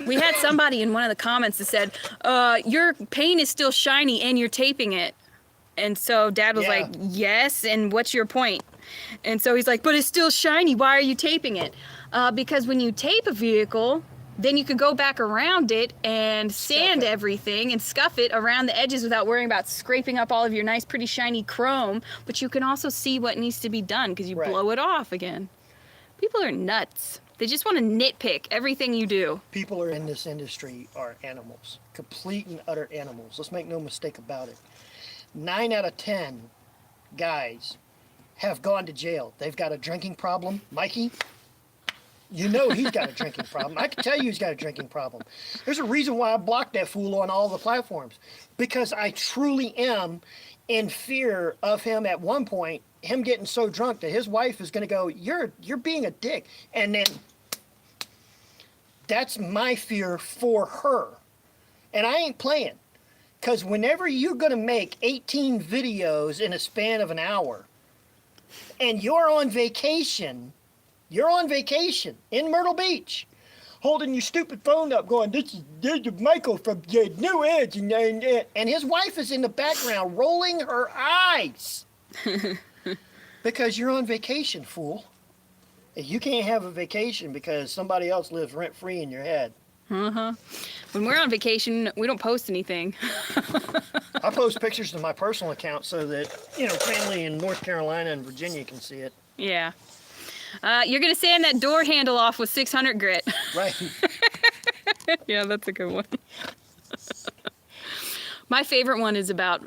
We had somebody in one of the comments that said, "Your paint is still shiny and you're taping it." And so Dad was Yeah. like, "Yes, and what's your point?" And so he's like, "But it's still shiny. Why are you taping it?" Because when you tape a vehicle, then you could go back around it and sand it. everything and scuff it around the edges without worrying about scraping up all of your nice, pretty shiny chrome. But you can also see what needs to be done because you Right. blow it off again. People are nuts. They just want to nitpick everything you do. People are in this industry are animals, complete and utter animals. Let's make no mistake about it. 9 out of 10 guys have gone to jail. They've got a drinking problem. Mikey, you know he's got a drinking problem. I can tell you he's got a drinking problem. There's a reason why I blocked that fool on all the platforms. Because I truly am in fear of him at one point, him getting so drunk that his wife is going to go, you're being a dick. And then that's my fear for her. And I ain't playing. Because whenever you're going to make 18 videos in a span of an hour, and you're on vacation in Myrtle Beach, holding your stupid phone up going, this is Michael from the New Edge, and his wife is in the background rolling her eyes. Because you're on vacation, fool. You can't have a vacation because somebody else lives rent-free in your head. When we're on vacation, we don't post anything. I post pictures to my personal account so that, family in North Carolina and Virginia can see it. Yeah. You're going to sand that door handle off with 600 grit. Right. Yeah, that's a good one. My favorite one is about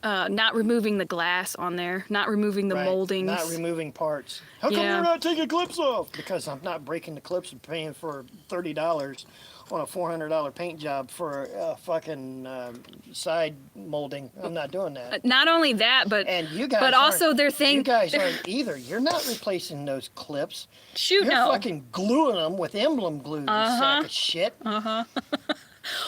not removing the glass on there, not removing the Right. moldings. Not removing parts. How come Yeah. you're not taking clips off? Because I'm not breaking the clips and paying for $30 on a $400 paint job for a fucking side molding. I'm not doing that. Not only that, but And you guys but also aren't- their thing. You guys aren't either. You're not replacing those clips. Shoot, You're no. fucking gluing them with emblem glue, you sack of shit.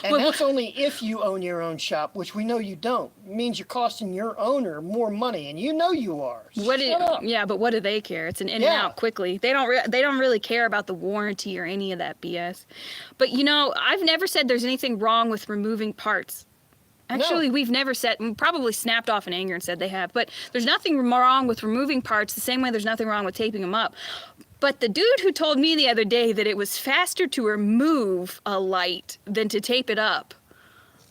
And Well, that's only if you own your own shop, which we know you don't. It means you're costing your owner more money, and you know you are. Shut up. Yeah, but what do they care? It's an in and Yeah. out quickly. They don't really care about the warranty or any of that BS. But I've never said there's anything wrong with removing parts. Actually, we've never said, we probably snapped off in anger and said they have, but there's nothing wrong with removing parts the same way there's nothing wrong with taping them up. But the dude who told me the other day that it was faster to remove a light than to tape it up.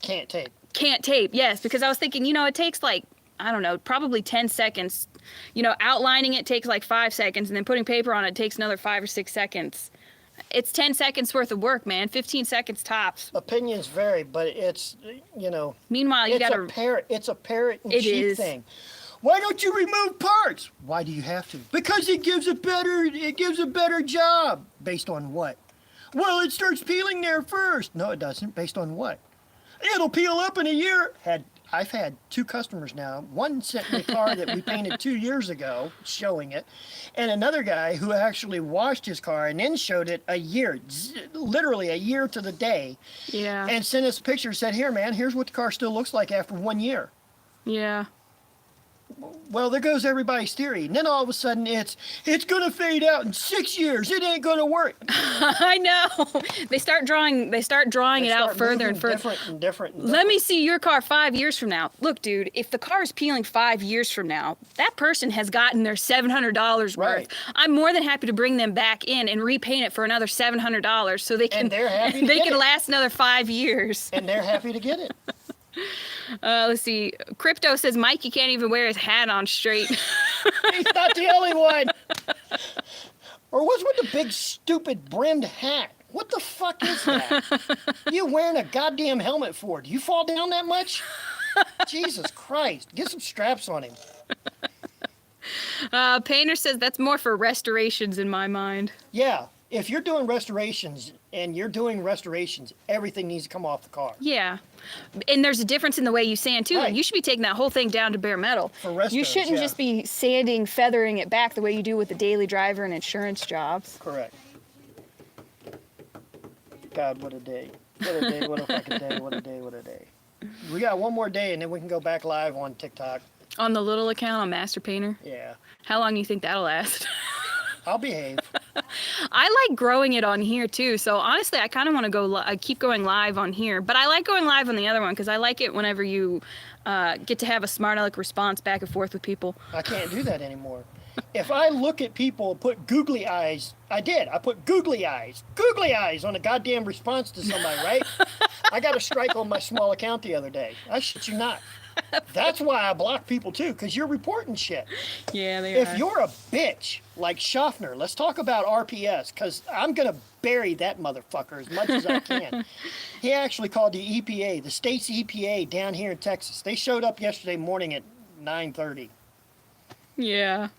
Can't tape. Can't tape, yes, because I was thinking, it takes like, I don't know, probably 10 seconds. Outlining it takes like 5 seconds, and then putting paper on it takes another 5 or 6 seconds. It's 10 seconds worth of work, man. 15 seconds tops. Opinions vary, but it's, Meanwhile, you gotta. it's a parrot and It sheep is. thing. Why don't you remove parts? Why do you have to? Because it gives a better job. Based on what? Well, it starts peeling there first. No, it doesn't. Based on what? It'll peel up in a year. I've had 2 customers now. One sent me a car that we painted 2 years ago, showing it, and another guy who actually washed his car and then showed it a year, literally a year to the day, Yeah. and sent us a picture. Said, "Here, man, here's what the car still looks like after 1 year." Yeah. Well, there goes everybody's theory. And then all of a sudden it's going to fade out in 6 years. It ain't going to work. I know. They start drawing it out further and further. Different. Let me see your car 5 years from now. Look, dude, if the car is peeling 5 years from now, that person has gotten their $700 worth. Right. I'm more than happy to bring them back in and repaint it for another $700 so they can And they're happy to they get can it. last another 5 years. And they're happy to get it. Let's see. Crypto says Mikey can't even wear his hat on straight. He's not the only one. Or what's with the big stupid brimmed hat? What the fuck is that? You wearing a goddamn helmet for? Do you fall down that much? Jesus Christ. Get some straps on him. Painter says that's more for restorations in my mind. Yeah. If you're doing restorations and you're doing restorations, everything needs to come off the car. Yeah. And there's a difference in the way you sand too. Right. You should be taking that whole thing down to bare metal. For restos, you shouldn't yeah. just be sanding, feathering it back the way you do with the daily driver and insurance jobs. Correct. God, what a day. What a day, what a fucking day, what a day, what a day. We got one more day and then we can go back live on TikTok. On the little account on Master Painter? Yeah. How long do you think that'll last? I'll behave. I like growing it on here too. So honestly, I kind of want to go. I keep going live on here, but I like going live on the other one because I like it whenever you get to have a smart aleck response back and forth with people. I can't do that anymore. If I look at people and put googly eyes, I put googly eyes on a goddamn response to somebody, right? I got a strike on my small account the other day. I shit you not. That's why I block people too, because you're reporting shit. Yeah, they If are. you're a bitch like Schaffner, let's talk about RPS, because I'm going to bury that motherfucker as much as I can. He actually called the EPA, the state's EPA down here in Texas. They showed up yesterday morning at 9:30. Yeah.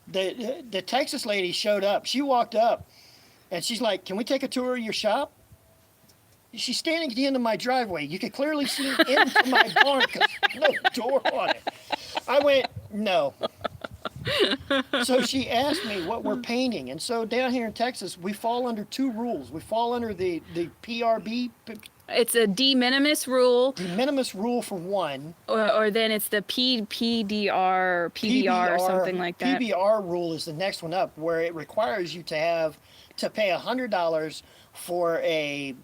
The Texas lady showed up. She walked up, and she's like, "Can we take a tour of your shop?" She's standing at the end of my driveway. You could clearly see into my barn because there's no door on it. I went, no. So she asked me what we're painting. And so down here in Texas, we fall under two rules. We fall under the PRB, It's a de minimis rule, de minimis rule for one. or then it's the PDR, PBR, or something like that. PBR rule is the next one up, where it requires you to pay $100 for a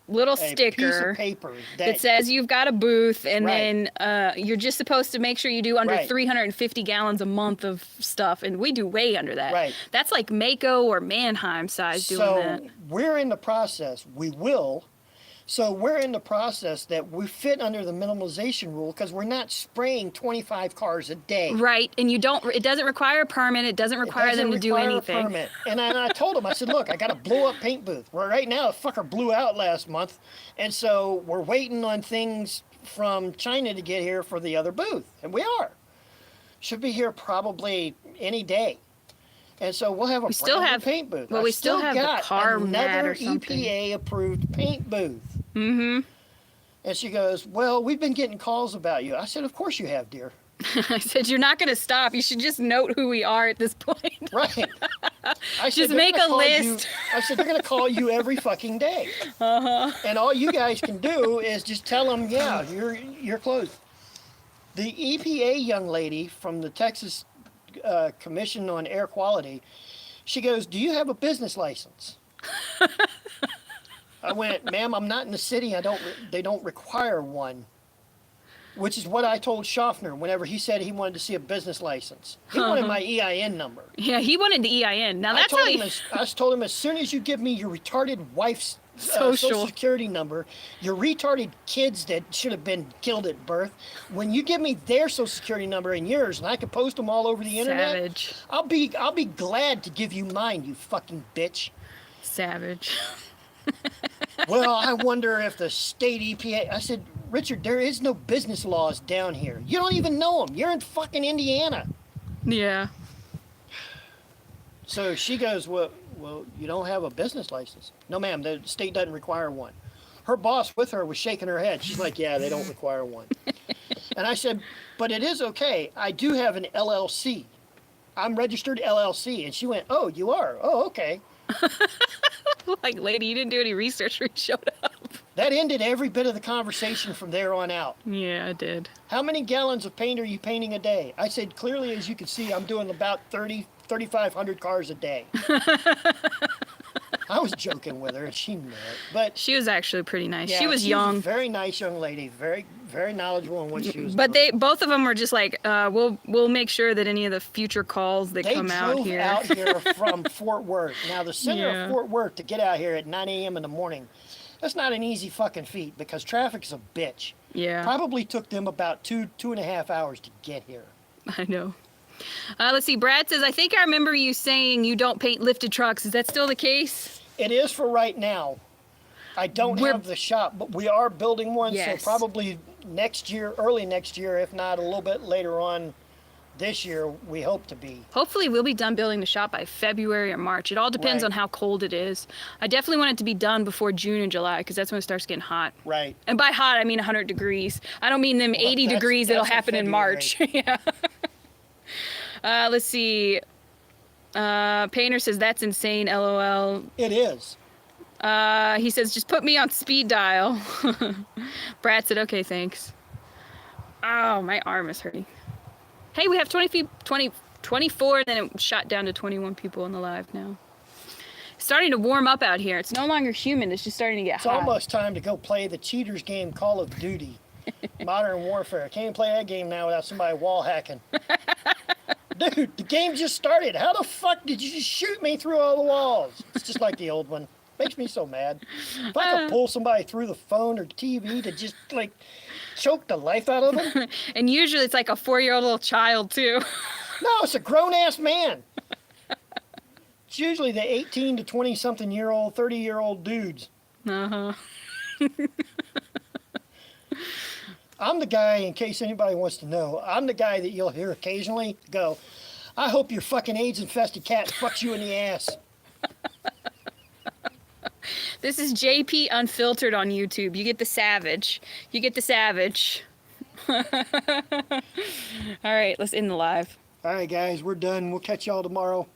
Little piece sticker of paper that says you've got a booth, and Right. then you're just supposed to make sure you do under Right. 350 gallons a month of stuff, and we do way under that. Right. That's like Mako or Mannheim size doing that. So we're in the process. We're in the process that we fit under the minimalization rule because we're not spraying 25 cars a day. Right, and it doesn't require a permit. It doesn't require them to do require a anything. permit. And I told him, I said, look, I got a blow up paint booth. Well, right now, the fucker blew out last month. And so we're waiting on things from China to get here for the other booth. And we are. Should be here probably any day. And so we'll have a still brand have- new paint booth. well, we still have the got car mat another or something. EPA approved paint booth. Mm-hmm. And she goes, well, we've been getting calls about you. I said, of course you have, dear. I said, you're not going to stop. You should just note who we are at this point. Right. I Just "They're make gonna a call you-" list. I said, they're going to call you every fucking day. Uh-huh. And all you guys can do is just tell them, yeah, you're closed. The EPA young lady from the Texas Commission on Air Quality, she goes, do you have a business license? I went, ma'am, I'm not in the city. They don't require one. Which is what I told Schaffner whenever he said he wanted to see a business license. He wanted my EIN number. Yeah, he wanted the EIN. Now that's how you... I told him, as soon as you give me your retarded wife's social security number, your retarded kids that should have been killed at birth, when you give me their social security number and yours, and I can post them all over the internet, Savage. I'll be glad to give you mine, you fucking bitch. Savage. Well, I wonder if the state EPA... I said, Richard, there is no business laws down here. You don't even know them. You're in fucking Indiana. Yeah. So she goes, well, you don't have a business license. No, ma'am, the state doesn't require one. Her boss with her was shaking her head. She's like, yeah, they don't require one. And I said, but it is okay. I do have an LLC. I'm registered LLC. And she went, oh, you are? Oh, okay. Like, lady, you didn't do any research when you showed up. That ended every bit of the conversation from there on out. Yeah, I did. How many gallons of paint are you painting a day? I said, clearly, as you can see, I'm doing about 3,500 cars a day. I was joking with her, and she knew it. But She was actually pretty nice. yeah, She was young. a very nice young lady, very, very knowledgeable in what she was But doing. both of them were just like, we'll make sure that any of the future calls that They come out drove here. out here from Fort Worth. Now, the center Yeah. of Fort Worth, to get out here at 9 a.m. in the morning, That's not an easy fucking feat because traffic's a bitch. Yeah. Probably took them about 2.5 hours to get here. I know. Let's see. Brad says, I think I remember you saying you don't paint lifted trucks. Is that still the case? It is for right now. I don't have the shop, but we are building one, Yes. so probably next year, early next year, if not a little bit later on this year, we hope to be. Hopefully we'll be done building the shop by February or March. It all depends Right. on how cold it is. I definitely want it to be done before June and July because that's when it starts getting hot. Right. And by hot, I mean 100 degrees. I don't mean them 80 that's- degrees that'll that's in happen in March. Yeah. Let's see. Painter says, that's insane, LOL. It is. He says, just put me on speed dial. Brad said, okay, thanks. Oh, my arm is hurting. Hey, we have 24, and then it shot down to 21 people in the live now. It's starting to warm up out here. It's no longer humid. It's just starting to get It's hot. almost time to go play the cheaters game, Call of Duty. Modern Warfare. Can't play that game now without somebody wall hacking. Dude, the game just started. How the fuck did you just shoot me through all the walls? It's just like the old one. Makes me so mad. If I could pull somebody through the phone or TV to just, like, choke the life out of them. And usually it's like a 4-year-old little child, too. No, it's a grown-ass man. It's usually the 18 to 20-something-year-old, 30-year-old dudes. Uh-huh. I'm the guy, in case anybody wants to know, I'm the guy that you'll hear occasionally go, I hope your fucking AIDS-infested cat fucks you in the ass. This is JP Unfiltered on YouTube. You get the savage. You get the savage. All right, let's end the live. All right, guys, we're done. We'll catch y'all tomorrow.